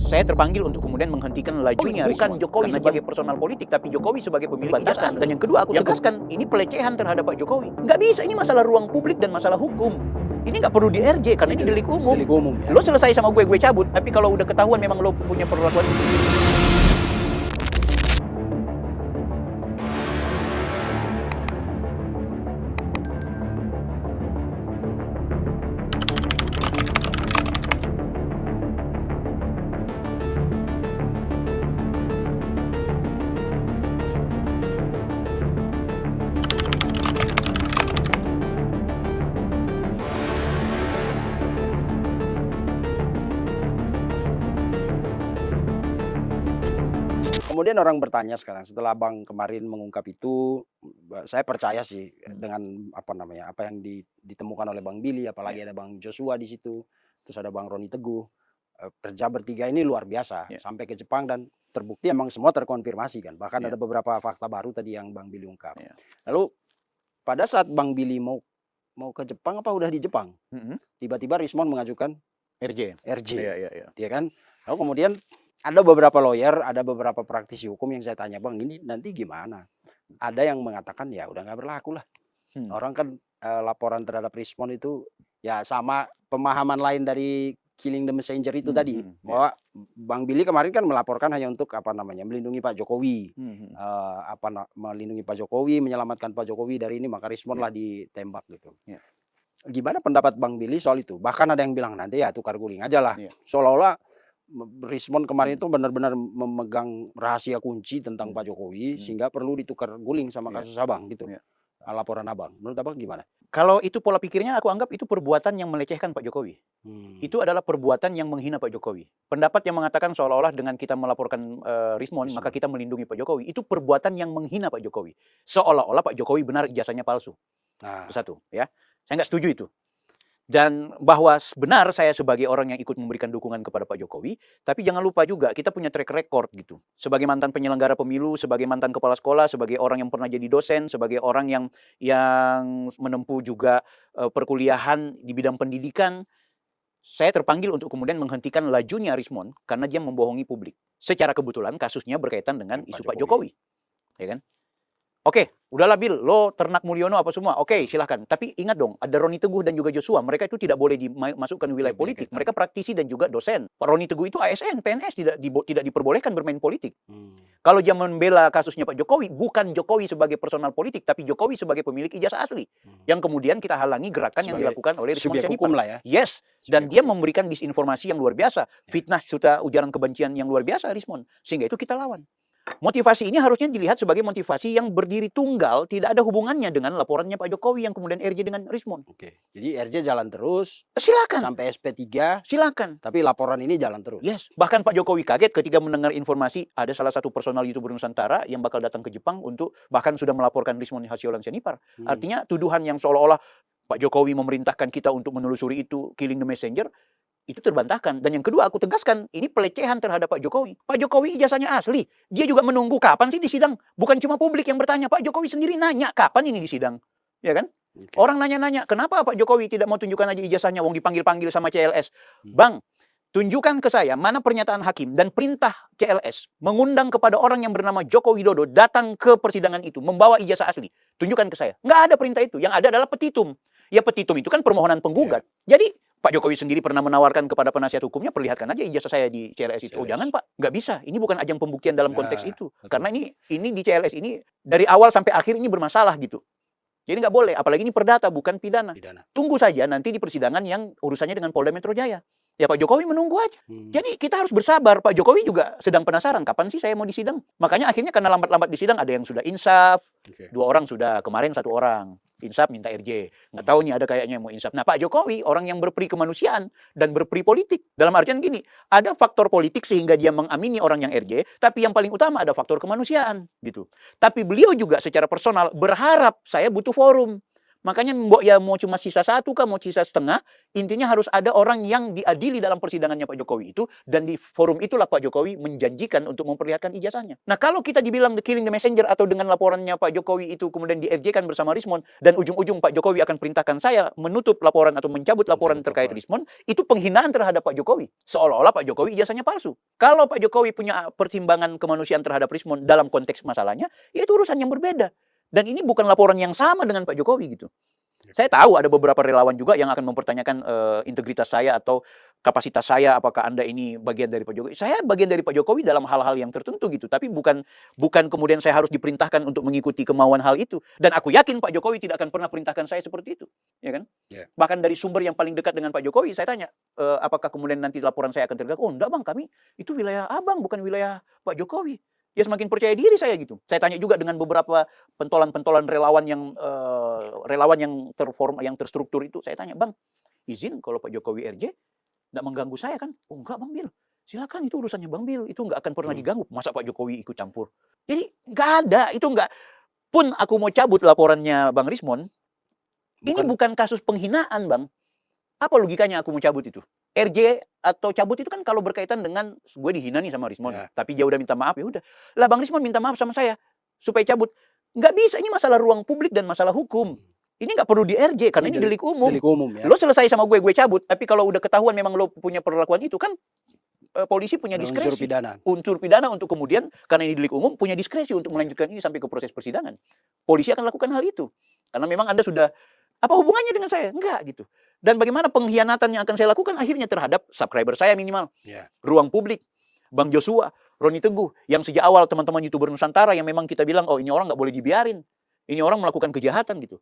saya terpanggil untuk kemudian menghentikan lajunya bukan Jokowi sebagai personal politik, tapi Jokowi sebagai pemilik ijazah. Dan yang kedua, aku tegaskan, ini pelecehan terhadap Pak Jokowi. Nggak bisa, ini masalah ruang publik dan masalah hukum. Ini nggak perlu di RJ, karena ini delik umum. Delik umum, ya. Lo selesai sama gue cabut. Tapi kalau udah ketahuan memang lo punya perlakuan Kemudian orang bertanya sekarang setelah Bang kemarin mengungkap itu, saya percaya sih dengan apa yang ditemukan oleh Bang Billy, apalagi ada Bang Joshua di situ, terus ada Bang Roni Teguh. Kerja bertiga ini luar biasa sampai ke Jepang dan terbukti emang semua terkonfirmasi kan. Bahkan ada beberapa fakta baru tadi yang Bang Billy ungkap. Lalu pada saat Bang Billy mau ke Jepang apa udah di Jepang? Tiba-tiba Rismond mengajukan RJ. Dia kan. Lalu kemudian ada beberapa lawyer, ada beberapa praktisi hukum yang saya tanya, Bang, ini nanti gimana? Ada yang mengatakan ya udah nggak berlaku lah. Orang kan laporan terhadap Rismond itu ya sama pemahaman lain dari Killing the Messenger itu tadi, bahwa Bang Billy kemarin kan melaporkan hanya untuk melindungi Pak Jokowi, melindungi Pak Jokowi, menyelamatkan Pak Jokowi dari ini, maka Rismond lah ditembak gitu. Gimana pendapat Bang Billy soal itu? Bahkan ada yang bilang nanti ya tukar guling aja lah, seolah-olah Rismond kemarin itu benar-benar memegang rahasia kunci tentang Pak Jokowi sehingga perlu ditukar guling sama kasus Abang gitu. Laporan Abang. Menurut Abang gimana? Kalau itu pola pikirnya, aku anggap itu perbuatan yang melecehkan Pak Jokowi. Itu adalah perbuatan yang menghina Pak Jokowi. Pendapat yang mengatakan seolah-olah dengan kita melaporkan Rismond, maka kita melindungi Pak Jokowi. Itu perbuatan yang menghina Pak Jokowi. Seolah-olah Pak Jokowi benar ijazahnya palsu. Itu satu, ya. Saya nggak setuju itu. Dan bahwa benar saya sebagai orang yang ikut memberikan dukungan kepada Pak Jokowi, tapi jangan lupa juga kita punya track record gitu. Sebagai mantan penyelenggara pemilu, sebagai mantan kepala sekolah, sebagai orang yang pernah jadi dosen, sebagai orang yang menempuh juga perkuliahan di bidang pendidikan, saya terpanggil untuk kemudian menghentikan lajunya Rismond karena dia membohongi publik. Secara kebetulan kasusnya berkaitan dengan isu Pak Jokowi. Ya kan? Oke, udahlah Bill, lo ternak Mulyono apa semua. Oke, silahkan. Tapi ingat dong, ada Roni Teguh dan juga Joshua. Mereka itu tidak boleh dimasukkan wilayah politik. Mereka praktisi dan juga dosen. Pak Roni Teguh itu ASN, PNS, tidak diperbolehkan bermain politik. Kalau dia membela kasusnya Pak Jokowi, bukan Jokowi sebagai personal politik, tapi Jokowi sebagai pemilik ijazah asli. Yang kemudian kita halangi gerakan yang dilakukan oleh Rismond Syarifah. Yes, dan dia memberikan disinformasi yang luar biasa. Fitnah serta ujaran kebencian yang luar biasa Rismond. Sehingga itu kita lawan. Motivasi ini harusnya dilihat sebagai motivasi yang berdiri tunggal, tidak ada hubungannya dengan laporannya Pak Jokowi yang kemudian RJ dengan Rismond. Oke, jadi RJ jalan terus. Silakan. Sampai SP3. Silakan. Tapi laporan ini jalan terus. Yes. Bahkan Pak Jokowi kaget ketika mendengar informasi ada salah satu personal YouTuber Nusantara yang bakal datang ke Jepang untuk bahkan sudah melaporkan Rismond Syarifah. Artinya tuduhan yang seolah-olah Pak Jokowi memerintahkan kita untuk menelusuri itu, Killing the Messenger, itu terbantahkan. Dan yang kedua, aku tegaskan, ini pelecehan terhadap Pak Jokowi. Pak Jokowi ijazahnya asli. Dia juga menunggu kapan sih di sidang. Bukan cuma publik yang bertanya, Pak Jokowi sendiri nanya kapan ini di sidang. Ya kan? Orang nanya-nanya, kenapa Pak Jokowi tidak mau tunjukkan aja ijazahnya, wong dipanggil-panggil sama CLS. Bang, tunjukkan ke saya mana pernyataan hakim dan perintah CLS mengundang kepada orang yang bernama Joko Widodo datang ke persidangan itu, membawa ijazah asli. Tunjukkan ke saya. Nggak ada perintah itu. Yang ada adalah petitum. Ya petitum itu kan permohonan penggugat. Jadi Pak Jokowi sendiri pernah menawarkan kepada penasihat hukumnya, perlihatkan aja ijazah saya di CLS itu. Oh jangan Pak, nggak bisa. Ini bukan ajang pembuktian dalam konteks itu. Karena ini di CLS ini dari awal sampai akhir ini bermasalah gitu. Jadi nggak boleh, apalagi ini perdata bukan pidana. Tunggu saja nanti di persidangan yang urusannya dengan Polda Metro Jaya. Ya Pak Jokowi menunggu aja. Jadi kita harus bersabar. Pak Jokowi juga sedang penasaran kapan sih saya mau disidang. Makanya akhirnya karena lambat-lambat disidang ada yang sudah insaf, 2 orang sudah, kemarin 1 orang. Insaf minta RJ. Nggak tahu nih ada kayaknya yang mau insaf. Nah Pak Jokowi orang yang berperi kemanusiaan dan berperi politik. Dalam artian gini, ada faktor politik sehingga dia mengamini orang yang RJ, tapi yang paling utama ada faktor kemanusiaan gitu. Tapi beliau juga secara personal berharap saya butuh forum. Makanya mau cuma sisa satu kah, mau sisa setengah, intinya harus ada orang yang diadili dalam persidangannya Pak Jokowi itu, dan di forum itulah Pak Jokowi menjanjikan untuk memperlihatkan ijazahnya. Nah, kalau kita dibilang the killing the messenger atau dengan laporannya Pak Jokowi itu kemudian di-RJ-kan bersama Rismon, dan ujung-ujung Pak Jokowi akan perintahkan saya menutup laporan atau mencabut laporan terkait Rismon, itu penghinaan terhadap Pak Jokowi. Seolah-olah Pak Jokowi ijazahnya palsu. Kalau Pak Jokowi punya pertimbangan kemanusiaan terhadap Rismon dalam konteks masalahnya, ya itu urusan yang berbeda. Dan ini bukan laporan yang sama dengan Pak Jokowi gitu. Saya tahu ada beberapa relawan juga yang akan mempertanyakan integritas saya atau kapasitas saya, apakah Anda ini bagian dari Pak Jokowi. Saya bagian dari Pak Jokowi dalam hal-hal yang tertentu gitu, tapi bukan kemudian saya harus diperintahkan untuk mengikuti kemauan hal itu. Dan aku yakin Pak Jokowi tidak akan pernah perintahkan saya seperti itu, ya kan? Yeah. Bahkan dari sumber yang paling dekat dengan Pak Jokowi, saya tanya, apakah kemudian nanti laporan saya akan terganggu? Oh enggak bang, kami itu wilayah abang, bukan wilayah Pak Jokowi. Ya semakin percaya diri saya gitu. Saya tanya juga dengan beberapa pentolan-pentolan relawan yang terstruktur itu. Saya tanya, bang, izin kalau Pak Jokowi RJ nggak mengganggu saya kan? Oh enggak bang Bil, silakan, itu urusannya bang Bil, itu nggak akan pernah diganggu. Masa Pak Jokowi ikut campur? Jadi nggak ada, itu nggak. Pun aku mau cabut laporannya Bang Rismon, ini bukan kasus penghinaan bang. Apa logikanya aku mau cabut itu? RJ atau cabut itu kan kalau berkaitan dengan gue dihina nih sama Rismon, tapi dia udah minta maaf, ya udah. Lah Bang Rismon minta maaf sama saya supaya cabut. Nggak bisa, ini masalah ruang publik dan masalah hukum. Ini nggak perlu di RJ karena ini delik umum. Delik umum ya. Lo selesai sama gue cabut. Tapi kalau udah ketahuan memang lo punya perlakuan itu kan polisi punya diskresi. Unsur pidana untuk kemudian, karena ini delik umum, punya diskresi untuk melanjutkan ini sampai ke proses persidangan. Polisi akan lakukan hal itu. Karena memang Anda sudah, apa hubungannya dengan saya? Enggak gitu. Dan bagaimana pengkhianatan yang akan saya lakukan akhirnya terhadap subscriber saya minimal. Ruang publik, Bang Joshua, Roni Teguh, yang sejak awal teman-teman YouTuber Nusantara yang memang kita bilang, oh ini orang nggak boleh dibiarin. Ini orang melakukan kejahatan gitu.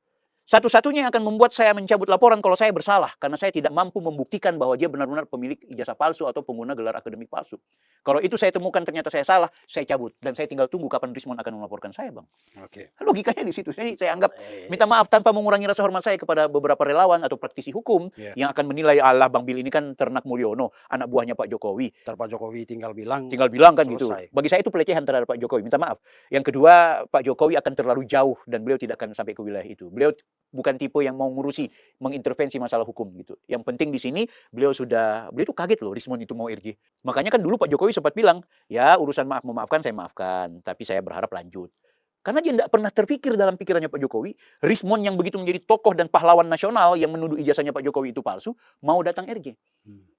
Satu-satunya yang akan membuat saya mencabut laporan kalau saya bersalah, karena saya tidak mampu membuktikan bahwa dia benar-benar pemilik ijazah palsu atau pengguna gelar akademik palsu. Kalau itu saya temukan ternyata saya salah, saya cabut. Dan saya tinggal tunggu kapan Rismon akan melaporkan saya, Bang. Oke. Logikanya di situ. Jadi saya anggap minta maaf tanpa mengurangi rasa hormat saya kepada beberapa relawan atau praktisi hukum yang akan menilai, Allah Bang Bil ini kan ternak Mulyono, anak buahnya Pak Jokowi. Pak Jokowi tinggal bilang kan selesai. Gitu. Bagi saya itu pelecehan terhadap Pak Jokowi. Minta maaf. Yang kedua, Pak Jokowi akan terlalu jauh dan beliau tidak akan sampai ke wilayah itu. Beliau bukan tipe yang mau ngurusi, mengintervensi masalah hukum gitu. Yang penting di sini beliau itu kaget loh Rismon itu mau RJ. Makanya kan dulu Pak Jokowi sempat bilang, ya urusan memaafkan saya maafkan, tapi saya berharap lanjut. Karena dia tidak pernah terpikir dalam pikirannya Pak Jokowi, Rismon yang begitu menjadi tokoh dan pahlawan nasional yang menuduh ijazahnya Pak Jokowi itu palsu, mau datang RJ.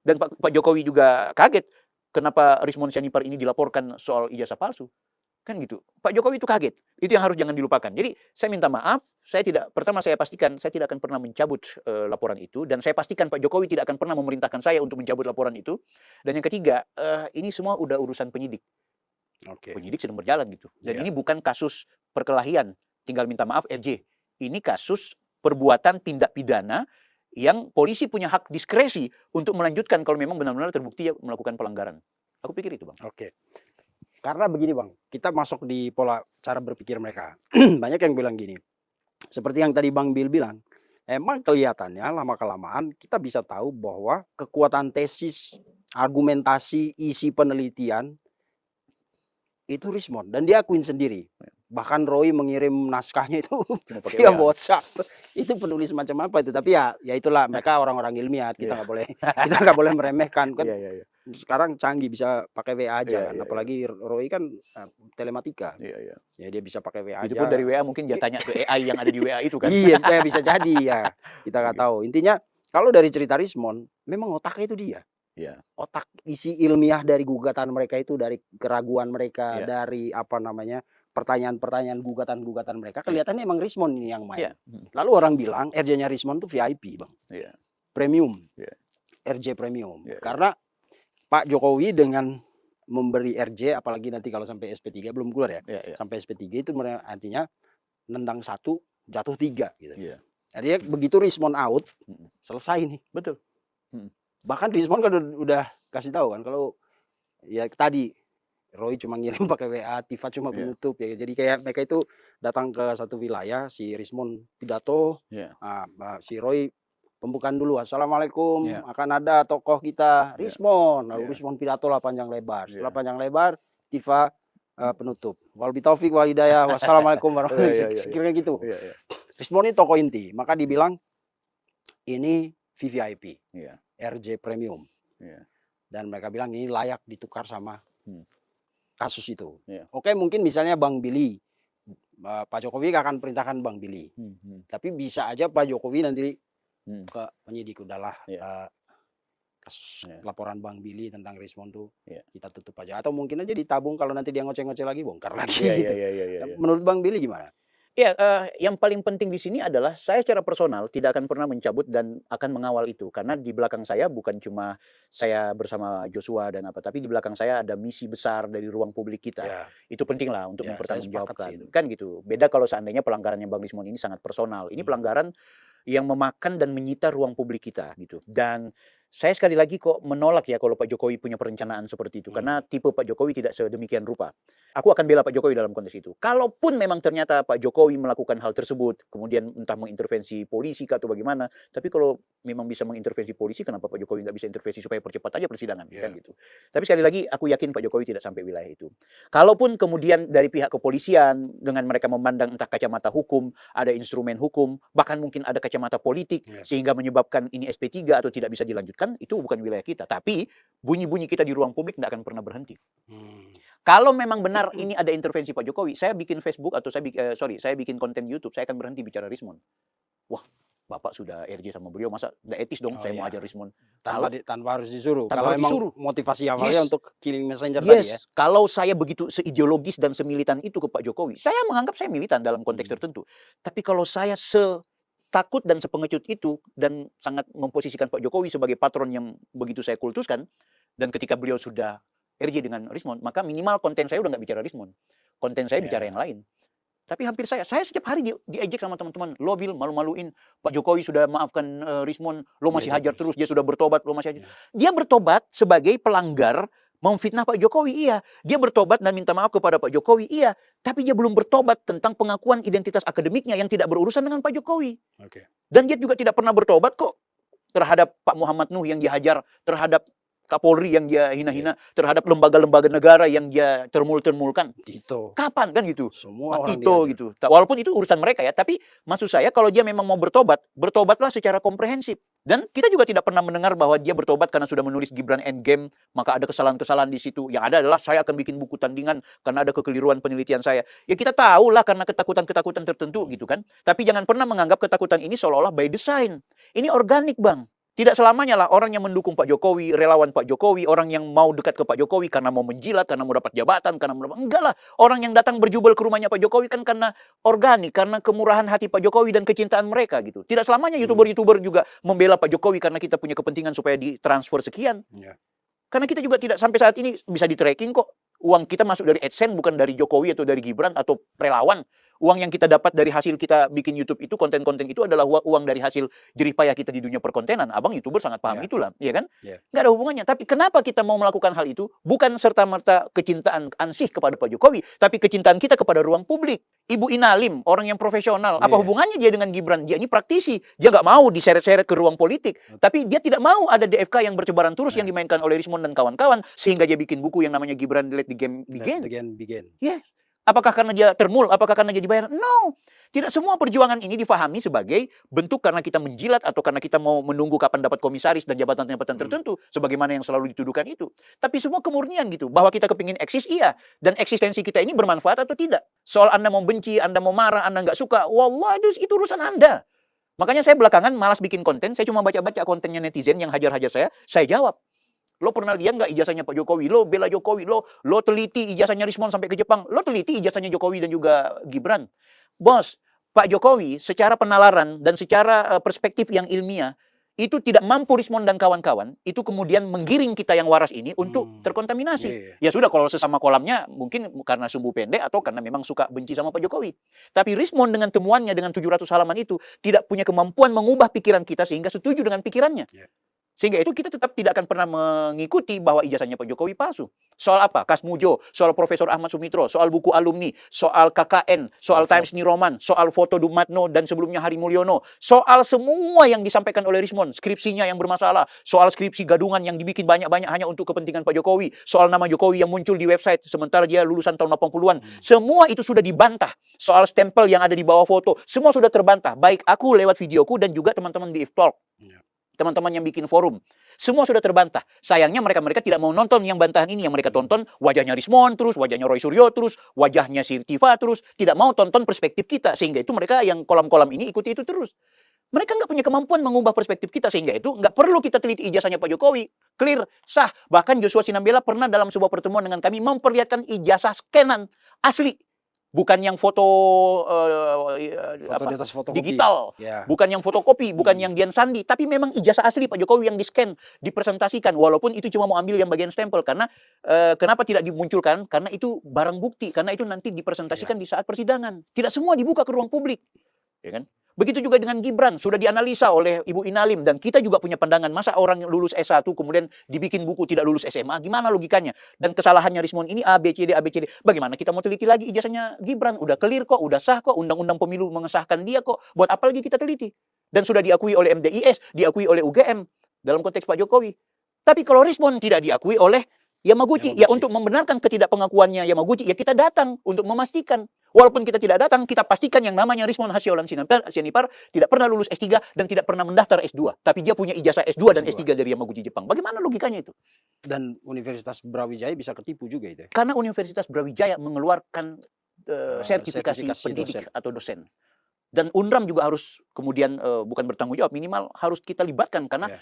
Dan Pak Jokowi juga kaget, kenapa Rismon Sianipar ini dilaporkan soal ijazah palsu. Kan gitu. Pak Jokowi itu kaget. Itu yang harus jangan dilupakan. Jadi saya minta maaf, pertama saya pastikan saya tidak akan pernah mencabut laporan itu, dan saya pastikan Pak Jokowi tidak akan pernah memerintahkan saya untuk mencabut laporan itu. Dan yang ketiga, ini semua udah urusan penyidik. Penyidik sedang berjalan gitu. Dan ini bukan kasus perkelahian, tinggal minta maaf RJ. Ini kasus perbuatan tindak pidana yang polisi punya hak diskresi untuk melanjutkan kalau memang benar-benar terbukti melakukan pelanggaran. Aku pikir itu, Bang. Karena begini Bang, kita masuk di pola cara berpikir mereka. Banyak yang bilang gini, seperti yang tadi Bang Bil bilang, emang kelihatannya lama-kelamaan kita bisa tahu bahwa kekuatan tesis, argumentasi, isi penelitian itu Rismon. Dan dia akuin sendiri. Bahkan Roy mengirim naskahnya itu via WhatsApp. Itu penulis macam apa itu? Tapi ya itulah, mereka orang-orang ilmiah. Kita nggak boleh meremehkan kan. Sekarang canggih, bisa pakai WA aja. Apalagi Roy kan telematika. Ya dia bisa pakai WA aja. Itu pun dari WA mungkin dia tanya ke AI yang ada di WA itu kan. Iya, bisa jadi ya. Kita nggak tahu. Intinya kalau dari cerita Rismon, memang otaknya itu dia. Otak isi ilmiah dari gugatan mereka itu, dari keraguan mereka, dari pertanyaan-pertanyaan gugatan mereka, kelihatannya emang Rismon ini yang main. Lalu orang bilang RJ-nya Rismon itu VIP, Bang. Premium. RJ premium. Karena Pak Jokowi dengan memberi RJ, apalagi nanti kalau sampai SP3 belum keluar ya. Sampai SP3 itu artinya nendang 1, jatuh 3 gitu. Artinya begitu Rismon out, selesai nih. Betul. Bahkan Rismon kan udah kasih tahu kan, kalau ya tadi Roy cuma ngirim pakai WA, Tifa cuma penutup ya. Jadi kayak mereka itu datang ke satu wilayah, si Rismon pidato, si Roy pembukaan dulu, assalamualaikum, akan ada tokoh kita Rismon, lalu Rismon pidato lah panjang lebar. Setelah panjang lebar, Tifa penutup. Wal bitaufiq wal hidayah, wassalamualaikum warahmatullahi wabarakatuh. Sekiranya gitu. Rismon ini tokoh inti, maka dibilang ini VVIP, Iya. RJ Premium. Iya. Dan mereka bilang ini layak ditukar sama kasus itu. Iya. Oke, mungkin misalnya Bang Billy, Pak Jokowi akan perintahkan Bang Billy. Tapi bisa aja Pak Jokowi nanti ke penyidik, udahlah kasus laporan Bang Billy tentang Rismon tuh kita tutup aja. Atau mungkin aja ditabung, kalau nanti dia ngoceh-ngoceh lagi bongkar lagi. Gitu. Menurut Bang Billy gimana? Ya, yang paling penting di sini adalah saya secara personal tidak akan pernah mencabut dan akan mengawal itu, karena di belakang saya bukan cuma saya bersama Joshua dan apa, tapi di belakang saya ada misi besar dari ruang publik kita. Itu penting lah untuk mempertanggungjawabkan, kan gitu. Beda kalau seandainya pelanggarannya Bang Rismon ini sangat personal. Ini pelanggaran yang memakan dan menyita ruang publik kita gitu. Dan saya sekali lagi kok menolak ya kalau Pak Jokowi punya perencanaan seperti itu, karena tipe Pak Jokowi tidak sedemikian rupa. Aku akan bela Pak Jokowi dalam konteks itu. Kalaupun memang ternyata Pak Jokowi melakukan hal tersebut, kemudian entah mengintervensi polisi atau bagaimana, tapi kalau memang bisa mengintervensi polisi, kenapa Pak Jokowi nggak bisa intervensi supaya percepat aja persidangan, kan gitu. Tapi sekali lagi, aku yakin Pak Jokowi tidak sampai wilayah itu. Kalaupun kemudian dari pihak kepolisian, dengan mereka memandang entah kacamata hukum, ada instrumen hukum, bahkan mungkin ada kacamata politik, sehingga menyebabkan ini SP3 atau tidak bisa dilanjutkan, itu bukan wilayah kita. Tapi bunyi-bunyi kita di ruang publik tidak akan pernah berhenti. Kalau memang benar ini ada intervensi Pak Jokowi, saya bikin Facebook atau saya bikin konten YouTube, saya akan berhenti bicara Rismon. Wah, Bapak sudah RJ sama beliau, masa nggak etis dong saya mau ajar Rismon. Tanpa harus disuruh. Tanpa Kalau harus disuruh. Motivasi awalnya untuk killing messenger tadi ya. Kalau saya begitu seideologis dan semilitan itu ke Pak Jokowi, saya menganggap saya militan dalam konteks tertentu. Tapi kalau saya takut dan sepengecut itu dan sangat memposisikan Pak Jokowi sebagai patron yang begitu saya kultuskan, dan ketika beliau sudah RJ dengan Rismon, maka minimal konten saya udah nggak bicara Rismon, konten saya bicara yang lain. Tapi hampir saya setiap hari diejek sama teman-teman, lo Bil malu-maluin, Pak Jokowi sudah maafkan Rismon, lo masih hajar terus, dia sudah bertobat, lo masih hajar. Dia bertobat sebagai pelanggar memfitnah Pak Jokowi, iya. Dia bertobat dan minta maaf kepada Pak Jokowi, iya. Tapi dia belum bertobat tentang pengakuan identitas akademiknya yang tidak berurusan dengan Pak Jokowi. Dan dia juga tidak pernah bertobat kok terhadap Pak Muhammad Nuh yang dihajar, terhadap Kapolri yang dia hina-hina, terhadap lembaga-lembaga negara yang dia termul-termulkan. Tito. Kapan kan gitu? Semua orang Tito gitu. Walaupun itu urusan mereka ya, tapi maksud saya kalau dia memang mau bertobat, bertobatlah secara komprehensif. Dan kita juga tidak pernah mendengar bahwa dia bertobat karena sudah menulis Gibran Endgame, maka ada kesalahan-kesalahan di situ. Yang ada adalah saya akan bikin buku tandingan karena ada kekeliruan penelitian saya. Ya kita tahu lah karena ketakutan-ketakutan tertentu gitu kan. Tapi jangan pernah menganggap ketakutan ini seolah-olah by design. Ini organik, Bang. Tidak selamanya lah orang yang mendukung Pak Jokowi, relawan Pak Jokowi, orang yang mau dekat ke Pak Jokowi karena mau menjilat, karena mau dapat jabatan, karena mau dapat... Enggak lah. Orang yang datang berjubel ke rumahnya Pak Jokowi kan karena organik, karena kemurahan hati Pak Jokowi dan kecintaan mereka gitu. Tidak selamanya YouTuber-YouTuber juga membela Pak Jokowi karena kita punya kepentingan supaya ditransfer sekian. Karena kita juga tidak sampai saat ini bisa di-tracking kok. Uang kita masuk dari AdSense bukan dari Jokowi atau dari Gibran atau relawan. Uang yang kita dapat dari hasil kita bikin YouTube itu, konten-konten itu adalah uang dari hasil jerih payah kita di dunia perkontenan. Abang YouTuber sangat paham itulah, ya kan? Nggak ada hubungannya. Tapi kenapa kita mau melakukan hal itu? Bukan serta-merta kecintaan ansih kepada Pak Jokowi, tapi kecintaan kita kepada ruang publik. Ibu Inalim, orang yang profesional. Apa hubungannya dia dengan Gibran? Dia ini praktisi. Dia nggak mau diseret-seret ke ruang politik. Tapi dia tidak mau ada DFK yang bercebaran terus yang dimainkan oleh Rismon dan kawan-kawan. Sehingga dia bikin buku yang namanya Gibran Let the Game Begin. Yes. Apakah karena dia termul? Apakah karena dia dibayar? No. Tidak semua perjuangan ini difahami sebagai bentuk karena kita menjilat atau karena kita mau menunggu kapan dapat komisaris dan jabatan-jabatan tertentu. Sebagaimana yang selalu dituduhkan itu. Tapi semua kemurnian gitu. Bahwa kita kepingin eksis, iya. Dan eksistensi kita ini bermanfaat atau tidak. Soal Anda mau benci, Anda mau marah, Anda nggak suka. Wallah itu urusan Anda. Makanya saya belakangan malas bikin konten. Saya cuma baca-baca kontennya netizen yang hajar-hajar saya jawab. Lo pernah lihat nggak ijazahnya Pak Jokowi? Lo bela Jokowi, lo teliti ijazahnya Rismon sampai ke Jepang. Lo teliti ijazahnya Jokowi dan juga Gibran. Bos, Pak Jokowi secara penalaran dan secara perspektif yang ilmiah, itu tidak mampu Rismon dan kawan-kawan, itu kemudian menggiring kita yang waras ini untuk terkontaminasi. Ya sudah, kalau sesama kolamnya mungkin karena sumbu pendek atau karena memang suka benci sama Pak Jokowi. Tapi Rismon dengan temuannya dengan 700 halaman itu tidak punya kemampuan mengubah pikiran kita sehingga setuju dengan pikirannya. Sehingga itu kita tetap tidak akan pernah mengikuti bahwa ijazahnya Pak Jokowi palsu. Soal apa? Kasmujo, soal Profesor Ahmad Sumitro, soal buku alumni, soal KKN, soal Times New Roman, soal foto Dumatno dan sebelumnya Hari Mulyono, soal semua yang disampaikan oleh Rismon, skripsinya yang bermasalah, soal skripsi gadungan yang dibikin banyak-banyak hanya untuk kepentingan Pak Jokowi, soal nama Jokowi yang muncul di website sementara dia lulusan tahun 80-an. Semua itu sudah dibantah. Soal stempel yang ada di bawah foto, semua sudah terbantah. Baik aku lewat videoku dan juga teman-teman di Iftalk. Teman-teman yang bikin forum, semua sudah terbantah. Sayangnya mereka tidak mau nonton yang bantahan ini. Yang mereka tonton wajahnya Rismon terus, wajahnya Roy Suryo terus, wajahnya Sirtiva terus. Tidak mau tonton perspektif kita. Sehingga itu mereka yang kolam-kolam ini ikuti itu terus. Mereka nggak punya kemampuan mengubah perspektif kita. Sehingga itu nggak perlu kita teliti ijazahnya Pak Jokowi. Clear, sah. Bahkan Joshua Sinambela pernah dalam sebuah pertemuan dengan kami memperlihatkan ijazah scanan asli. Bukan yang foto, Foto di atas fotokopi. digital, bukan yang fotokopi, bukan yang Dian Sandi, tapi memang ijazah asli Pak Jokowi yang di-scan, dipresentasikan, walaupun itu cuma mau ambil yang bagian stempel, karena kenapa tidak dimunculkan? Karena itu barang bukti, karena itu nanti dipresentasikan di saat persidangan. Tidak semua dibuka ke ruang publik, ya kan? Begitu juga dengan Gibran, sudah dianalisa oleh Ibu Inalim, dan kita juga punya pandangan, masa orang lulus S1 kemudian dibikin buku tidak lulus SMA, gimana logikanya? Dan kesalahannya Rismon ini A, B, C, D, A, B, C, D. Bagaimana kita mau teliti lagi ijazahnya Gibran? Udah clear kok, udah sah kok, undang-undang pemilu mengesahkan dia kok. Buat apa lagi kita teliti? Dan sudah diakui oleh MDIS, diakui oleh UGM, dalam konteks Pak Jokowi. Tapi kalau Rismon tidak diakui oleh Yamaguchi, ya untuk membenarkan ketidakpengakuannya Yamaguchi, ya kita datang untuk memastikan. Walaupun kita tidak datang, kita pastikan yang namanya Rismon Hasyolan Sianipar tidak pernah lulus S3 dan tidak pernah mendaftar S2. Tapi dia punya ijazah S2 dan S3 dari Yamaguchi Jepang. Bagaimana logikanya itu? Dan Universitas Brawijaya bisa ketipu juga itu. Karena Universitas Brawijaya mengeluarkan sertifikasi pendidik dosen. atau dosen. Dan UNRAM juga harus kemudian bukan bertanggung jawab, minimal harus kita libatkan karena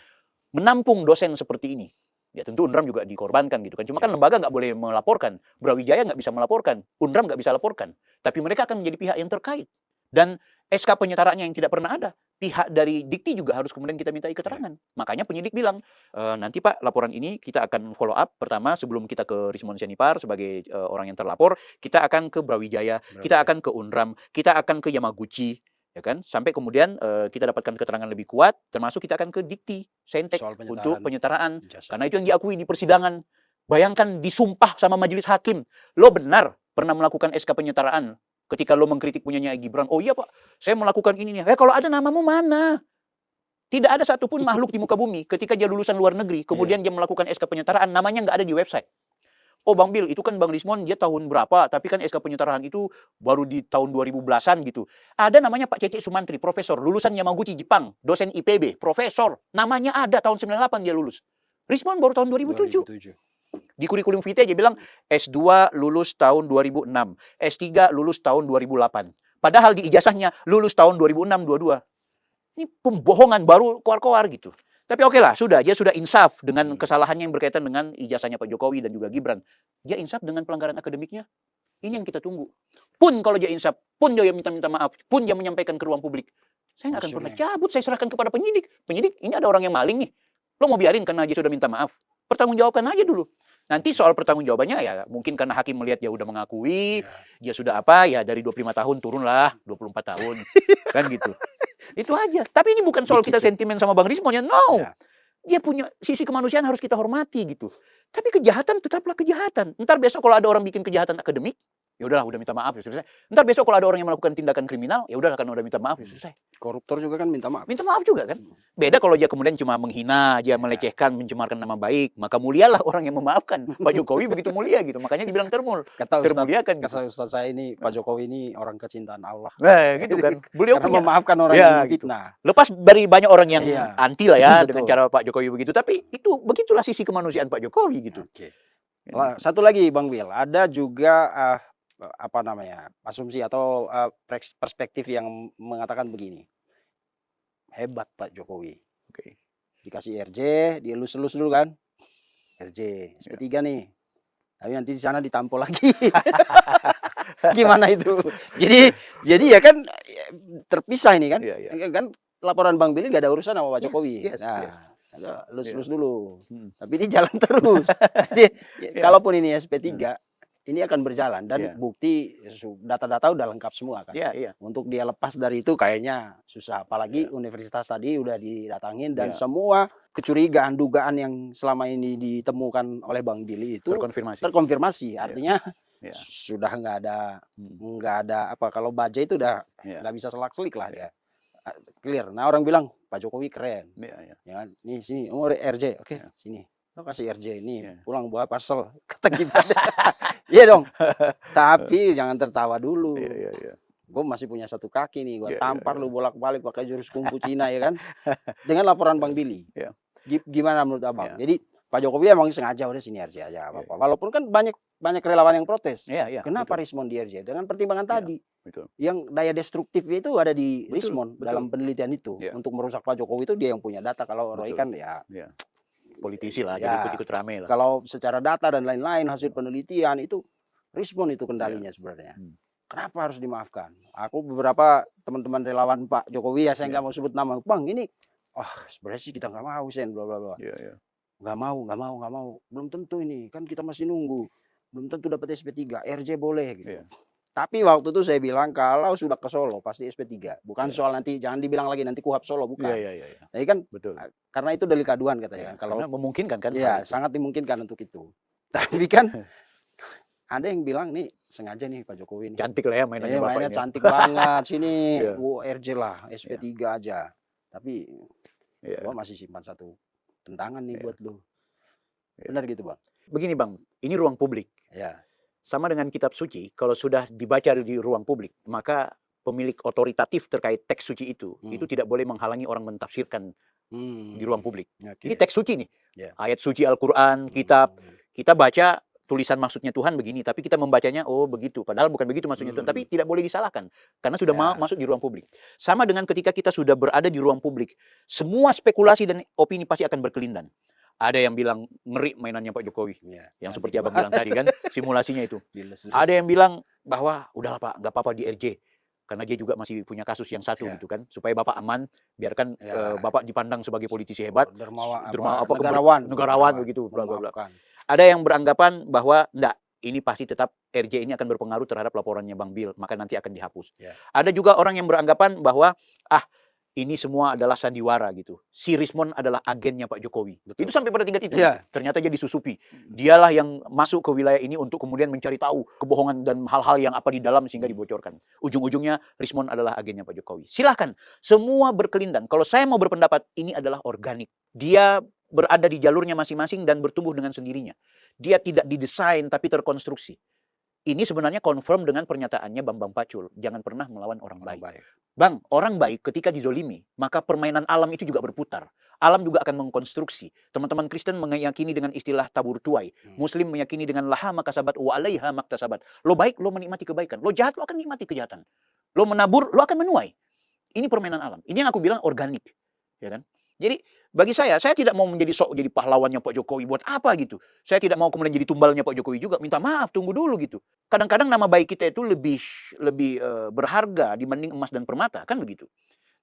menampung dosen seperti ini. Ya tentu UNRAM juga dikorbankan gitu kan. Cuma kan lembaga nggak boleh melaporkan. Brawijaya nggak bisa melaporkan. UNRAM nggak bisa laporkan. Tapi mereka akan menjadi pihak yang terkait. Dan SK penyetaraannya yang tidak pernah ada. Pihak dari Dikti juga harus kemudian kita mintai keterangan. Makanya penyidik bilang, nanti Pak laporan ini kita akan follow up. Pertama sebelum kita ke Rismon Sianipar sebagai orang yang terlapor. Kita akan ke Brawijaya. Kita akan ke UNRAM. Kita akan ke Yamaguchi. Ya kan, sampai kemudian kita dapatkan keterangan lebih kuat, termasuk kita akan ke Dikti, Saintek untuk penyetaraan, karena itu yang diakui di persidangan. Bayangkan disumpah sama majelis hakim, lo benar pernah melakukan SK penyetaraan ketika lo mengkritik punyanya Gibran. Oh iya Pak, saya melakukan ini nih. Kalau ada namamu mana? Tidak ada satupun makhluk di muka bumi ketika dia lulusan luar negeri, kemudian dia melakukan SK penyetaraan, namanya nggak ada di website. Oh Bang Bil, itu kan Bang Rismon dia tahun berapa, tapi kan SK penyetaraan itu baru di tahun 2010-an gitu. Ada namanya Pak Cece Sumantri, profesor, lulusan Yamaguchi Jepang, dosen IPB, profesor. Namanya ada, tahun 98 dia lulus. Rismon baru tahun 2007. Di kurikulum vitae dia bilang S2 lulus tahun 2006, S3 lulus tahun 2008. Padahal di ijazahnya lulus tahun 2006-22. Ini pembohongan baru koar-koar gitu. Tapi oke lah, dia sudah insaf dengan kesalahannya yang berkaitan dengan ijazahnya Pak Jokowi dan juga Gibran. Dia insaf dengan pelanggaran akademiknya. Ini yang kita tunggu. Pun kalau dia insaf, pun dia minta maaf, pun dia menyampaikan ke ruang publik, saya nggak akan pernah cabut, saya serahkan kepada penyidik. Penyidik, ini ada orang yang maling nih. Lo mau biarin karena dia sudah minta maaf? Pertanggungjawabkan aja dulu. Nanti soal pertanggungjawabannya ya mungkin karena hakim melihat dia udah mengakui, dia sudah ya dari 25 tahun turunlah 24 tahun. Kan gitu. Itu aja. Tapi ini bukan soal kita sentimen sama Bang Rismon ya. No. Dia punya sisi kemanusiaan harus kita hormati gitu. Tapi kejahatan tetaplah kejahatan. Ntar besok kalau ada orang bikin kejahatan akademik, ya udahlah udah minta maaf ya selesai. Ntar besok kalau ada orang yang melakukan tindakan kriminal, ya udahlah kan udah minta maaf ya selesai. Koruptor juga kan minta maaf. Minta maaf juga kan. Beda kalau dia kemudian cuma menghina, dia melecehkan, mencemarkan nama baik, maka mulialah orang yang memaafkan. Pak Jokowi begitu mulia gitu. Makanya dibilang termuliakan. Kata Ustaz saya ini Pak Jokowi ini orang kecintaan Allah. Nah, gitu kan. Beliau punya memaafkan orang yang fitnah. Gitu. Lepas dari banyak orang yang anti lah ya dengan cara Pak Jokowi begitu, tapi itu begitulah sisi kemanusiaan Pak Jokowi gitu. Satu lagi Bang Bil, ada juga asumsi atau perspektif yang mengatakan begini. Hebat Pak Jokowi. Dikasih RJ, dia lulus dulu kan. RJ, SP3 nih. Tapi nanti di sana ditampol lagi. Gimana itu? Jadi ya kan terpisah ini kan. Kan laporan Bang Billy gak ada urusan sama Pak Jokowi. Lulus dulu. Tapi ini jalan terus. Kalaupun ini SP3, ini akan berjalan dan bukti data-data udah lengkap semua kan. Untuk dia lepas dari itu kayaknya susah. Apalagi universitas tadi udah didatangin dan semua kecurigaan, dugaan yang selama ini ditemukan oleh Bang Billy itu terkonfirmasi. Artinya sudah nggak ada apa, kalau baja itu udah nggak bisa selak-selik lah dia. Clear. Nah, orang bilang Pak Jokowi keren. Ya kan? Nih sini, RJ. Oke, sini. Lo kasih RJ ini, pulang bawa parcel. Kata gimana? Iya dong. Tapi jangan tertawa dulu. Gue masih punya satu kaki nih, gue tampar lu bolak-balik pakai jurus kungfu Cina, ya kan? Dengan laporan Bang Billy. Gimana menurut Abang? Jadi Pak Jokowi emang sengaja udah sini RJ aja apa-apa. Walaupun kan banyak relawan yang protes. Kenapa Rismon di RJ? Dengan pertimbangan tadi. Yang daya destruktifnya itu ada di Rismon dalam penelitian itu. Untuk merusak Pak Jokowi itu dia yang punya data. Kalau Roy kan politisi lah, jadi ikut-ikut rame lah. Kalau secara data dan lain-lain hasil penelitian itu Rismon itu kendalinya sebenarnya. Kenapa harus dimaafkan? Aku beberapa teman-teman relawan Pak Jokowi, saya nggak mau sebut nama, Bang ini, sebenarnya sih kita nggak mau Sen, bla bla bla. Nggak mau. Belum tentu ini, kan kita masih nunggu. Belum tentu dapat SP3, RJ boleh gitu. Tapi waktu itu saya bilang kalau sudah ke Solo pasti SP3. Bukan soal nanti, jangan dibilang lagi nanti Kuhap Solo, bukan. Jadi kan karena itu delik aduan katanya. Kalau memungkinkan kan? Ya, sangat dimungkinkan untuk itu. Tapi kan ada yang bilang nih sengaja nih Pak Jokowi ini. Cantik lah ya mainannya Bapak mainnya ini. cantik banget sini. RJ lah, SP3 aja. Tapi gua masih simpan satu tentangan nih buat lu. Benar gitu, Bang. Begini, Bang. Ini ruang publik. Sama dengan kitab suci, kalau sudah dibaca di ruang publik, maka pemilik otoritatif terkait teks suci itu tidak boleh menghalangi orang mentafsirkan di ruang publik. Ini teks suci nih. Ayat suci Al-Quran, kitab. Kita baca tulisan maksudnya Tuhan begini, tapi kita membacanya begitu, padahal bukan begitu maksudnya Tuhan, tapi tidak boleh disalahkan karena sudah masuk di ruang publik. Sama dengan ketika kita sudah berada di ruang publik, semua spekulasi dan opini pasti akan berkelindan. Ada yang bilang ngeri mainannya Pak Jokowi, yang seperti Abang bilang tadi kan, simulasinya itu. Ada yang bilang bahwa udahlah Pak, nggak apa-apa di RJ, karena dia juga masih punya kasus yang satu gitu kan, supaya Bapak aman, biarkan Bapak dipandang sebagai politisi hebat, negarawan begitu, bla bla bla. Ada yang beranggapan bahwa enggak, ini pasti tetap RJ ini akan berpengaruh terhadap laporannya Bang Bil, maka nanti akan dihapus. Ada juga orang yang beranggapan bahwa ini semua adalah sandiwara gitu. Si Rismon adalah agennya Pak Jokowi. Itu sampai pada tingkat itu. Ternyata dia disusupi. Dialah yang masuk ke wilayah ini untuk kemudian mencari tahu kebohongan dan hal-hal yang apa di dalam sehingga dibocorkan. Ujung-ujungnya Rismon adalah agennya Pak Jokowi. Silahkan, semua berkelindan. Kalau saya mau berpendapat, ini adalah organik. Dia berada di jalurnya masing-masing dan bertumbuh dengan sendirinya. Dia tidak didesain tapi terkonstruksi. Ini sebenarnya confirm dengan pernyataannya Bambang Pacul. Jangan pernah melawan orang baik. Bang, orang baik ketika dizolimi, maka permainan alam itu juga berputar. Alam juga akan mengkonstruksi. Teman-teman Kristen meyakini dengan istilah tabur tuai. Muslim meyakini dengan laha makasabat wa alaiha maktasabat. Lo baik, lo menikmati kebaikan. Lo jahat, lo akan nikmati kejahatan. Lo menabur, lo akan menuai. Ini permainan alam. Ini yang aku bilang organik. Ya kan? Jadi bagi saya tidak mau menjadi jadi pahlawannya Pak Jokowi buat apa gitu. Saya tidak mau kemudian jadi tumbalnya Pak Jokowi juga. Minta maaf, tunggu dulu gitu. Kadang-kadang nama baik kita itu lebih berharga dibanding emas dan permata, kan begitu.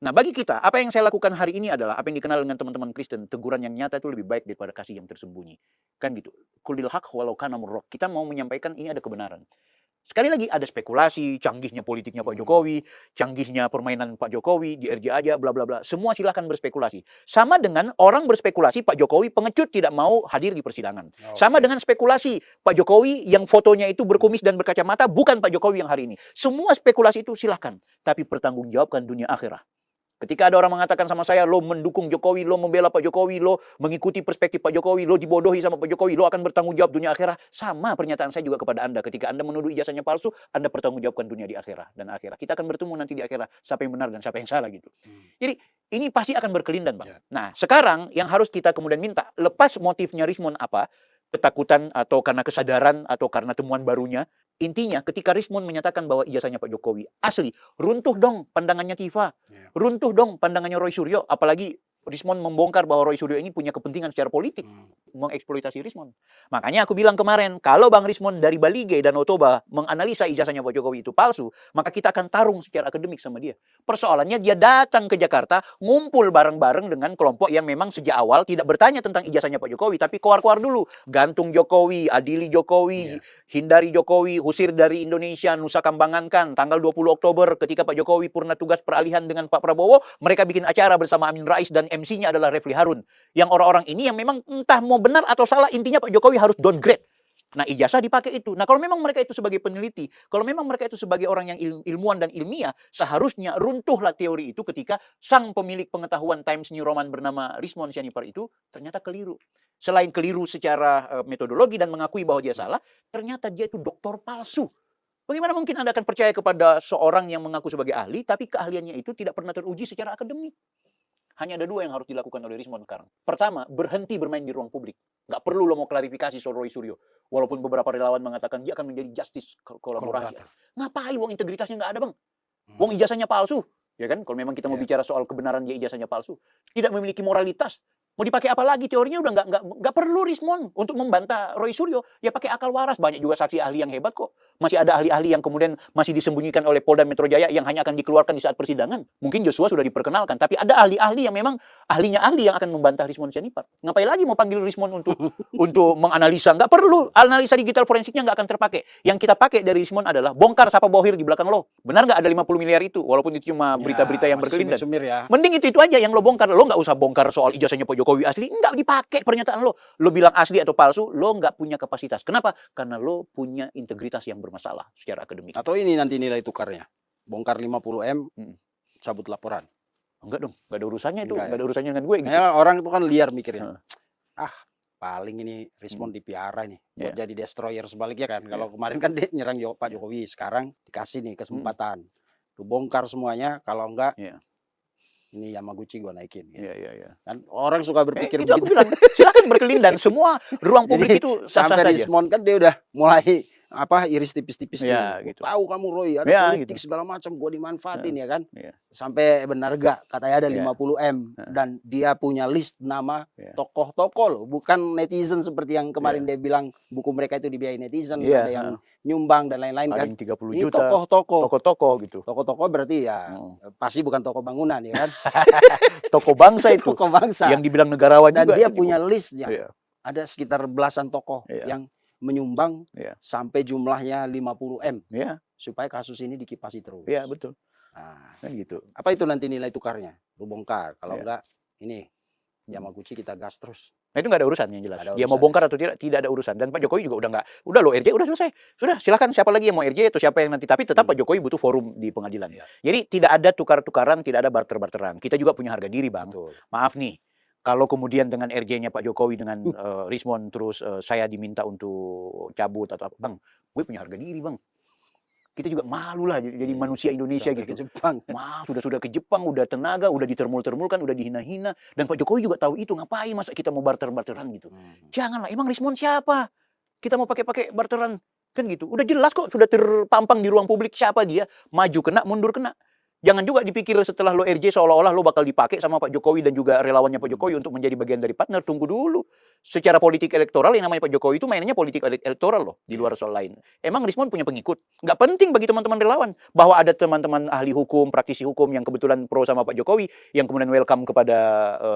Nah, bagi kita, apa yang saya lakukan hari ini adalah apa yang dikenal dengan teman-teman Kristen, teguran yang nyata itu lebih baik daripada kasih yang tersembunyi. Kan gitu. Kulil haq walau kana murrah. Kita mau menyampaikan ini ada kebenaran. Sekali lagi ada spekulasi, canggihnya politiknya Pak Jokowi, canggihnya permainan Pak Jokowi, di RJ aja, bla bla bla. Semua silakan berspekulasi. Sama dengan orang berspekulasi Pak Jokowi pengecut tidak mau hadir di persidangan. Sama dengan spekulasi Pak Jokowi yang fotonya itu berkumis dan berkacamata bukan Pak Jokowi yang hari ini. Semua spekulasi itu silakan, tapi pertanggungjawabkan dunia akhirat. Ketika ada orang mengatakan sama saya, lo mendukung Jokowi, lo membela Pak Jokowi, lo mengikuti perspektif Pak Jokowi, lo dibodohi sama Pak Jokowi, lo akan bertanggung jawab dunia akhirat. Sama pernyataan saya juga kepada Anda. Ketika Anda menuduh ijazahnya palsu, Anda bertanggung jawabkan dunia di akhirat dan akhirat. Kita akan bertemu nanti di akhirat, siapa yang benar dan siapa yang salah gitu. Jadi ini pasti akan berkelindan, Bang. Nah, sekarang yang harus kita kemudian minta, lepas motifnya Rismon apa, ketakutan atau karena kesadaran atau karena temuan barunya, intinya ketika Rismon menyatakan bahwa ijazahnya Pak Jokowi asli, runtuh dong pandangannya Tifa, runtuh dong pandangannya Roy Suryo, apalagi Rismon membongkar bahwa Roy Suryo ini punya kepentingan secara politik mengeksploitasi Rismon. Makanya aku bilang kemarin, kalau Bang Rismon dari Balige dan Otoba menganalisa ijazahnya Pak Jokowi itu palsu, maka kita akan tarung secara akademik sama dia. Persoalannya dia datang ke Jakarta, ngumpul bareng-bareng dengan kelompok yang memang sejak awal tidak bertanya tentang ijazahnya Pak Jokowi, tapi koar-koar dulu. Gantung Jokowi, adili Jokowi, hindari Jokowi, usir dari Indonesia, Nusa Kambangankan. Tanggal 20 Oktober ketika Pak Jokowi purna tugas peralihan dengan Pak Prabowo, mereka bikin acara bersama Amin Rais dan MC-nya adalah Refli Harun. Yang orang-orang ini yang memang entah mau benar atau salah, intinya Pak Jokowi harus downgrade. Nah, ijazah dipakai itu. Nah, kalau memang mereka itu sebagai peneliti, kalau memang mereka itu sebagai orang yang ilmuwan dan ilmiah, seharusnya runtuhlah teori itu ketika sang pemilik pengetahuan Times New Roman bernama Rizmon Sianipar itu ternyata keliru. Selain keliru secara metodologi dan mengakui bahwa dia salah, ternyata dia itu doktor palsu. Bagaimana mungkin Anda akan percaya kepada seorang yang mengaku sebagai ahli, tapi keahliannya itu tidak pernah teruji secara akademik? Hanya ada dua yang harus dilakukan oleh Rizmon sekarang. Pertama, berhenti bermain di ruang publik. Nggak perlu lo mau klarifikasi soal Roy Suryo. Walaupun beberapa relawan mengatakan dia akan menjadi justice kolaborasi. Ngapain wong integritasnya nggak ada, Bang? Wong ijazahnya palsu. Ya kan? Kalau memang kita mau bicara soal kebenaran dia ijazahnya palsu. Tidak memiliki moralitas. Mau dipakai apa lagi? Teorinya udah nggak perlu Rizmon untuk membantah Roy Suryo. Ya pakai akal waras. Banyak juga saksi ahli yang hebat kok. Masih ada ahli-ahli yang kemudian masih disembunyikan oleh Polda Metro Jaya yang hanya akan dikeluarkan di saat persidangan. Mungkin Joshua sudah diperkenalkan. Tapi ada ahli-ahli yang memang ahlinya ahli yang akan membantah Rizmon Sianipar. Ngapain lagi mau panggil Rizmon untuk menganalisa? Nggak perlu. Analisa digital forensiknya nggak akan terpakai. Yang kita pakai dari Rizmon adalah bongkar siapa bohir di belakang lo. Benar nggak ada 50 miliar itu? Walaupun itu cuma berita-berita yang berkelindan. Ya. Mending itu aja yang lo bongkar. Lo nggak usah bongkar soal ijazahnya Pak Jokowi asli. Nggak dipakai pernyataan lo. Lo bilang asli atau palsu, lo nggak punya kapasitas. Kenapa? Karena lo punya integritas yang bermasalah secara akademik. Atau ini nanti nilai tukarnya. Bongkar 50M, cabut laporan. Enggak dong. Nggak ada urusannya itu. Enggak, Nggak ada urusannya dengan gue. Gitu. Ya, orang itu kan liar mikirnya. Paling ini Rizmon dipiara nih. Buat jadi destroyer sebaliknya kan. Kalau kemarin kan dia nyerang Pak Jokowi. Sekarang dikasih nih kesempatan. Lu bongkar semuanya. Kalau enggak... ini Yamaguchi gua naikin. Gitu. Kan orang suka berpikir itu begitu. Aku bilang, silakan berkelindan. Semua ruang publik itu sah-sah sampai saja. Rizmon kan dia udah mulai iris tipis-tipis nih. Gitu. Tahu kamu Roy ada politik gitu. segala macam gua dimanfaatin ya kan. Sampai benar gak katanya ada 50M dan dia punya list nama tokoh-tokoh loh, bukan netizen seperti yang kemarin dia bilang buku mereka itu dibiayai netizen, ada yang nyumbang dan lain-lain kan. 30 Ini juta. tokoh-tokoh gitu. Tokoh-tokoh berarti ya pasti bukan tokoh bangunan ya kan. Tokoh bangsa itu. Tokoh bangsa. Yang dibilang negarawan dan juga. Dan dia punya listnya. Ada sekitar belasan tokoh yang menyumbang sampai jumlahnya 50M. Supaya kasus ini dikipasi terus. Iya, betul. Nah, kan gitu. Apa itu nanti nilai tukarnya? Lu bongkar. Kalau enggak, ini Yamaguchi kita gas terus. Nah, itu nggak ada urusan yang jelas. Dia mau bongkar atau tidak ada urusan. Dan Pak Jokowi juga udah lo RJ udah selesai. Sudah, silakan siapa lagi yang mau RJ atau siapa yang nanti. Tapi tetap Pak Jokowi butuh forum di pengadilan. Jadi tidak ada tukar-tukaran, tidak ada barter-barteran. Kita juga punya harga diri, Bang. Maaf nih. Kalau kemudian dengan RJ-nya Pak Jokowi dengan Rizmon terus saya diminta untuk cabut atau apa. Bang, gue punya harga diri, Bang. Kita juga malu lah jadi manusia Indonesia sampai gitu. Ke Jepang. Sudah ke Jepang, udah tenaga, udah ditermul-termulkan, udah dihina-hina. Dan Pak Jokowi juga tahu itu. Ngapain masa kita mau barter-barteran gitu. Janganlah, emang Rizmon siapa? Kita mau pakai barteran. Kan gitu. Udah jelas kok, sudah terpampang di ruang publik siapa dia. Maju kena, mundur kena. Jangan juga dipikir setelah lo RJ seolah-olah lo bakal dipakai sama Pak Jokowi dan juga relawannya Pak Jokowi untuk menjadi bagian dari partner. Tunggu dulu. Secara politik elektoral yang namanya Pak Jokowi itu mainnya politik elektoral loh. Di luar soal lain. Emang Rizmon punya pengikut? Nggak penting bagi teman-teman relawan. Bahwa ada teman-teman ahli hukum, praktisi hukum yang kebetulan pro sama Pak Jokowi. Yang kemudian welcome kepada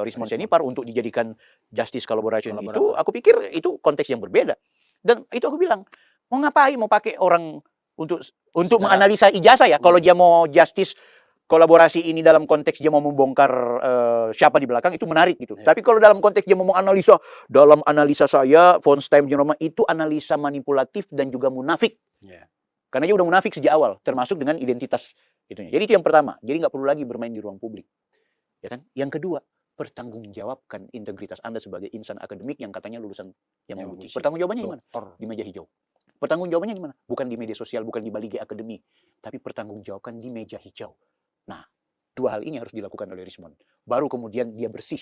Rizmon Sianipar untuk dijadikan justice collaboration. Itu aku pikir itu konteks yang berbeda. Dan itu aku bilang. Mau ngapain? Mau pakai orang untuk menganalisa ijazah ya. Kalau dia mau justice kolaborasi ini dalam konteks dia mau membongkar siapa di belakang itu menarik gitu. Tapi kalau dalam konteks dia mau menganalisa, dalam analisa saya Fons Time Jeroma itu analisa manipulatif dan juga munafik. Karena dia udah munafik sejak awal, termasuk dengan identitas itunya. Jadi itu yang pertama. Jadi nggak perlu lagi bermain di ruang publik. Ya kan? Yang kedua, pertanggungjawabkan integritas Anda sebagai insan akademik yang katanya lulusan Yamaguchi. Pertanggungjawabannya di mana? Di meja hijau. Pertanggungjawabannya di mana? Bukan di media sosial, bukan di balige akademi, tapi pertanggungjawabkan di meja hijau. Nah, dua hal ini harus dilakukan oleh Rizmon. Baru kemudian dia bersih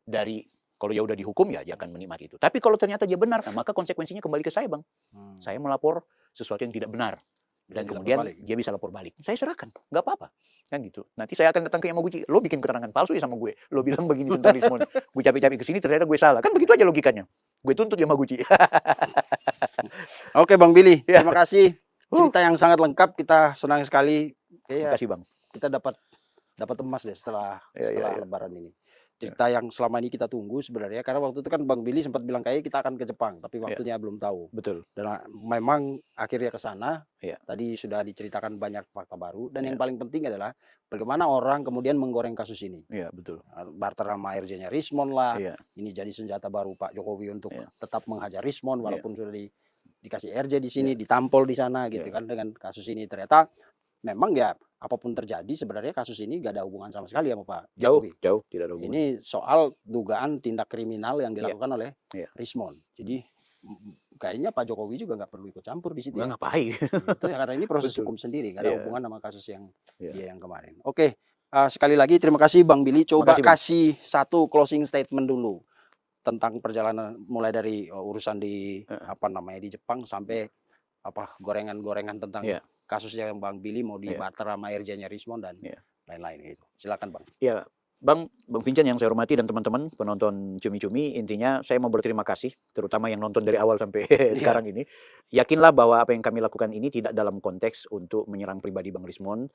dari, kalau dia udah dihukum ya dia akan menikmati itu. Tapi kalau ternyata dia benar, nah, maka konsekuensinya kembali ke saya, Bang. Saya melapor sesuatu yang tidak benar. Dan kemudian dia bisa lapor balik. Saya serahkan, nggak apa-apa. Kan gitu. Nanti saya akan datang ke Yamaguchi. Lo bikin keterangan palsu ya sama gue. Lo bilang begini tentang Rizmon. Gue capek-capek kesini ternyata gue salah. Kan begitu aja logikanya. Gue tuntut Yamaguchi. Oke Bang Billy, terima kasih. Cerita yang sangat lengkap. Kita senang sekali. Terima kasih Bang. Kita dapat emas deh setelah Lebaran ini. cerita yang selama ini kita tunggu sebenarnya, karena waktu itu kan Bang Billy sempat bilang kayak kita akan ke Jepang, tapi waktunya belum tahu. Betul. Dan memang akhirnya ke sana. Iya. Tadi sudah diceritakan banyak fakta baru, dan Iya. yang paling penting adalah bagaimana orang kemudian menggoreng kasus ini. Iya, betul. Barter sama RJ-nya Rismon lah. Iya. Ini jadi senjata baru Pak Jokowi untuk Iya. tetap menghajar Rismon walaupun sudah dikasih RJ di sini, Iya. ditampol di sana gitu Iya. kan dengan kasus ini. Ternyata memang ya apapun terjadi sebenarnya kasus ini gak ada hubungan sama sekali sama Pak Jokowi. Jauh tidak ada hubungan. Ini soal dugaan tindak kriminal yang Iya. dilakukan oleh Iya. Rismon. Jadi kayaknya Pak Jokowi juga nggak perlu ikut campur di situ. Nggak Ya. ngapain. Itu ya, karena ini proses Betul. hukum sendiri, nggak ada Iya. hubungan sama kasus yang Iya. dia yang kemarin. Oke, sekali lagi terima kasih Bang Billy. Coba Makasih, Bang. kasih satu closing statement dulu tentang perjalanan mulai dari urusan di di Jepang sampai gorengan-gorengan tentang Iya. kasusnya yang Bang Billy mau Iya. dibarter sama RJ-nya Rismon dan Iya. lain-lain gitu. Silakan Bang. Ya, Bang Vincent yang saya hormati dan teman-teman penonton Cumi-Cumi, intinya saya mau berterima kasih, terutama yang nonton dari awal sampai sekarang ini. Yakinlah bahwa apa yang kami lakukan ini tidak dalam konteks untuk menyerang pribadi Bang Rismon,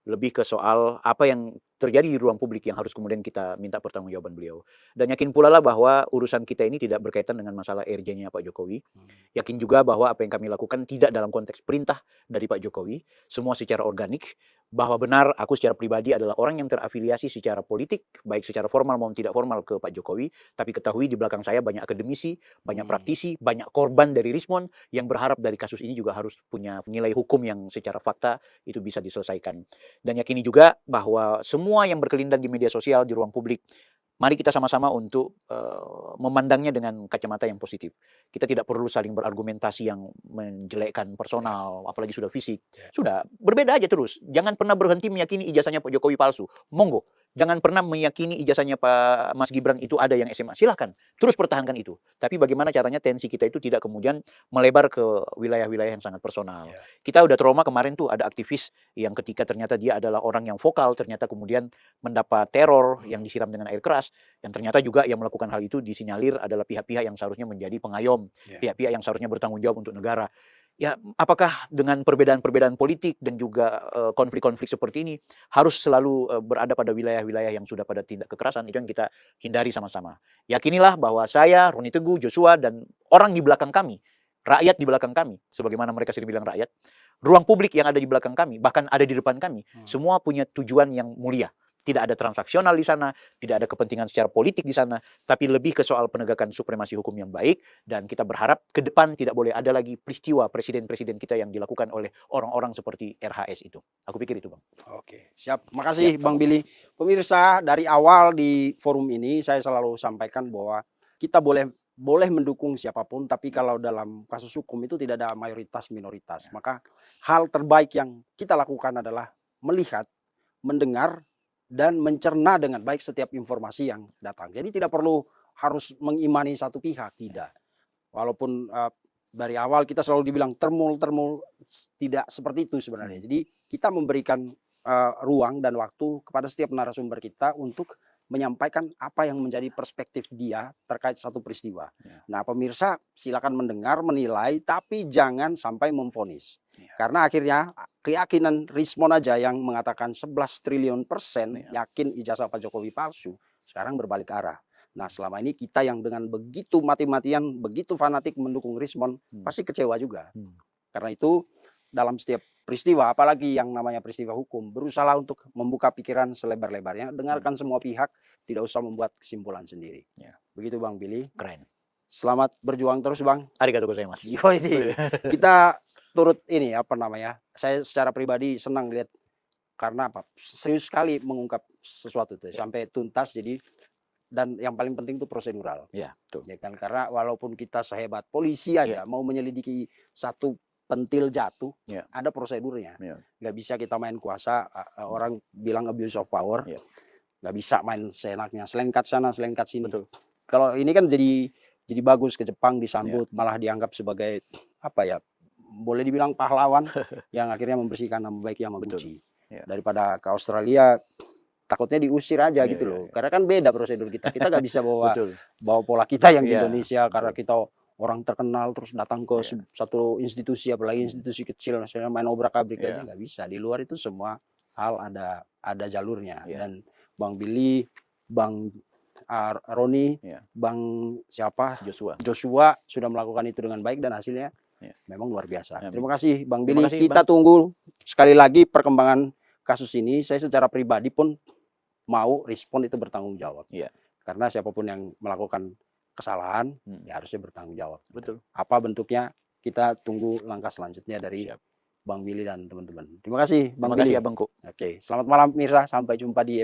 lebih ke soal apa yang terjadi di ruang publik yang harus kemudian kita minta pertanggungjawaban beliau. Dan yakin pula lah bahwa urusan kita ini tidak berkaitan dengan masalah RJ-nya Pak Jokowi. Yakin juga bahwa apa yang kami lakukan tidak dalam konteks perintah dari Pak Jokowi, semua secara organik. Bahwa benar aku secara pribadi adalah orang yang terafiliasi secara politik, baik secara formal maupun tidak formal ke Pak Jokowi, tapi ketahui di belakang saya banyak akademisi, banyak praktisi, banyak korban dari Rismon yang berharap dari kasus ini juga harus punya nilai hukum yang secara fakta itu bisa diselesaikan. Dan yakini juga bahwa semua yang berkelindan di media sosial, di ruang publik, mari kita sama-sama untuk memandangnya dengan kacamata yang positif. Kita tidak perlu saling berargumentasi yang menjelekkan personal, apalagi sudah fisik. Sudah, berbeda aja terus. Jangan pernah berhenti meyakini ijazahnya Pak Jokowi palsu. Monggo. Jangan pernah meyakini ijazahnya Pak Mas Gibran itu ada yang SMA. Silahkan, terus pertahankan itu. Tapi bagaimana caranya tensi kita itu tidak kemudian melebar ke wilayah-wilayah yang sangat personal. Kita udah trauma kemarin tuh ada aktivis yang ketika ternyata dia adalah orang yang vokal, ternyata kemudian mendapat teror yang disiram dengan air keras, yang ternyata juga yang melakukan hal itu disinyalir adalah pihak-pihak yang seharusnya menjadi pengayom, pihak-pihak yang seharusnya bertanggung jawab untuk negara. Ya, apakah dengan perbedaan-perbedaan politik dan juga konflik-konflik seperti ini harus selalu berada pada wilayah-wilayah yang sudah pada tindak kekerasan? Itu yang kita hindari sama-sama. Yakinilah bahwa saya, Roni Teguh, Joshua, dan orang di belakang kami, rakyat di belakang kami, sebagaimana mereka sering bilang rakyat, ruang publik yang ada di belakang kami, bahkan ada di depan kami, semua punya tujuan yang mulia. Tidak ada transaksional di sana, tidak ada kepentingan secara politik di sana, tapi lebih ke soal penegakan supremasi hukum yang baik, dan kita berharap ke depan tidak boleh ada lagi peristiwa presiden-presiden kita yang dilakukan oleh orang-orang seperti RHS itu. Aku pikir itu, Bang. Oke, siap. Makasih Bang Billy. Pemirsa, dari awal di forum ini saya selalu sampaikan bahwa kita boleh mendukung siapapun, tapi kalau dalam kasus hukum itu tidak ada mayoritas minoritas. Maka hal terbaik yang kita lakukan adalah melihat, mendengar, dan mencerna dengan baik setiap informasi yang datang. Jadi tidak perlu harus mengimani satu pihak, tidak. Walaupun dari awal kita selalu dibilang termul, tidak seperti itu sebenarnya. Jadi kita memberikan ruang dan waktu kepada setiap narasumber kita untuk menyampaikan apa yang menjadi perspektif dia terkait satu peristiwa. Nah, pemirsa silakan mendengar, menilai, tapi jangan sampai memvonis. Karena akhirnya keyakinan Rismon aja yang mengatakan 11 triliun % yakin ijazah Pak Jokowi palsu, sekarang berbalik arah. Nah, selama ini kita yang dengan begitu mati-matian, begitu fanatik mendukung Rismon, pasti kecewa juga. Karena itu dalam setiap peristiwa, apalagi yang namanya peristiwa hukum, berusaha untuk membuka pikiran selebar-lebarnya, dengarkan semua pihak, tidak usah membuat kesimpulan sendiri. Begitu Bang Billy. Keren. Selamat berjuang terus Bang. Arigatou gozaimasu. Kita turut ini saya secara pribadi senang lihat, karena apa? Serius sekali mengungkap sesuatu itu sampai tuntas. Jadi, dan yang paling penting itu prosedural. Ya kan, karena walaupun kita sehebat polisi aja mau menyelidiki satu pentil jatuh, ada prosedurnya. Nggak bisa kita main kuasa, orang bilang abuse of power. Nggak bisa main seenaknya, selengkat sana, selengkat sini. Kalau ini kan jadi bagus, ke Jepang disambut, malah dianggap sebagai boleh dibilang pahlawan yang akhirnya membersihkan nama baik Yamaguchi. Daripada ke Australia takutnya diusir aja gitu loh. Karena kan beda prosedur kita. Kita nggak bisa bawa pola kita yang di Indonesia, karena kita orang terkenal terus datang ke satu institusi, apalagi institusi kecil nasional, main obrak-abrik aja nggak bisa. Di luar itu semua hal ada jalurnya. Dan Bang Billy, Bang Roni, Ya. Bang siapa Joshua. sudah melakukan itu dengan baik dan hasilnya Ya. memang luar biasa. Amin. Terima kasih Bang Terima Billy. kasih, Kita Bang. tunggu sekali lagi perkembangan kasus ini. Saya secara pribadi pun mau respon itu bertanggung jawab. Iya. Karena siapapun yang melakukan kesalahan ya harusnya bertanggung jawab. Betul. Apa bentuknya, kita tunggu langkah selanjutnya dari Bang Billy dan teman-teman. Terima kasih Bang Terima Billy. kasih Abangku. Oke, selamat malam Mirsa, sampai jumpa di